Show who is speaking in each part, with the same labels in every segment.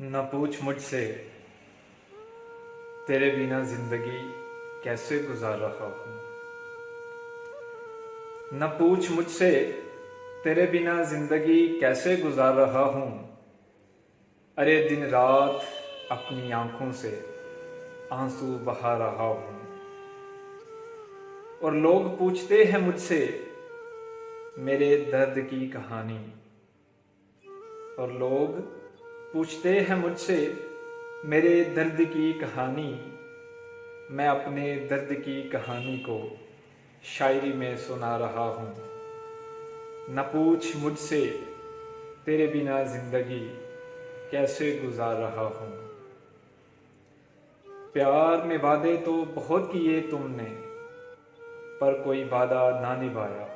Speaker 1: न पूछ मुझसे तेरे बिना जिंदगी कैसे गुजार रहा हूँ। न पूछ मुझसे तेरे बिना जिंदगी कैसे गुजार रहा हूँ। अरे दिन रात अपनी आंखों से आंसू बहा रहा हूँ। और लोग पूछते हैं मुझसे मेरे दर्द की कहानी। और लोग पूछते हैं मुझसे मेरे दर्द की कहानी। मैं अपने दर्द की कहानी को शायरी में सुना रहा हूँ। न पूछ मुझसे तेरे बिना जिंदगी कैसे गुजार रहा हूँ। प्यार में वादे तो बहुत किए तुमने पर कोई वादा ना निभाया।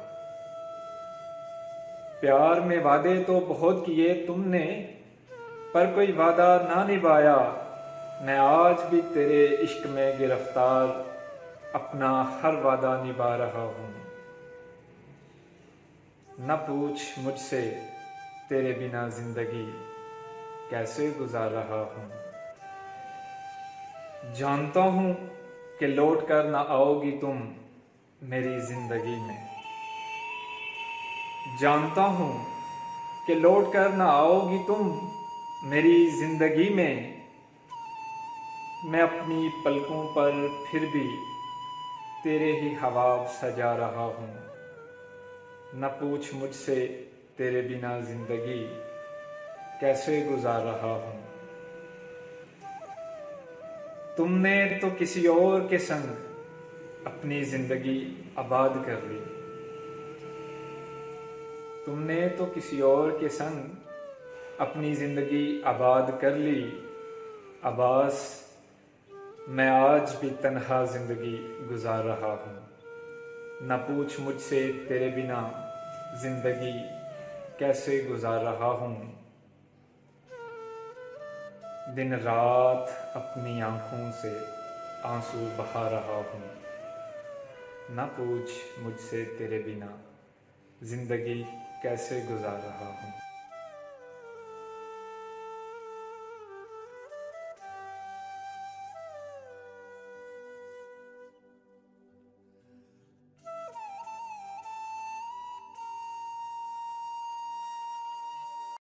Speaker 1: प्यार में वादे तो बहुत किए तुमने पर कोई वादा ना निभाया। मैं आज भी तेरे इश्क में गिरफ्तार अपना हर वादा निभा रहा हूँ। न पूछ मुझसे तेरे बिना जिंदगी कैसे गुजार रहा हूँ। जानता हूँ कि लौट कर ना आओगी तुम मेरी जिंदगी में। जानता हूँ कि लौट कर ना आओगी तुम मेरी जिंदगी में। मैं अपनी पलकों पर फिर भी तेरे ही ख्वाब सजा रहा हूँ। न पूछ मुझसे तेरे बिना जिंदगी कैसे गुजार रहा हूँ। तुमने तो किसी और के संग अपनी जिंदगी आबाद कर ली। तुमने तो किसी और के संग अपनी जिंदगी आबाद कर ली। अब्बास मैं आज भी तन्हा जिंदगी गुजार रहा हूँ। न पूछ मुझसे तेरे बिना जिंदगी कैसे गुजार रहा हूँ। दिन रात अपनी आंखों से आंसू बहा रहा हूँ। न पूछ मुझसे तेरे बिना जिंदगी कैसे गुजार रहा हूँ।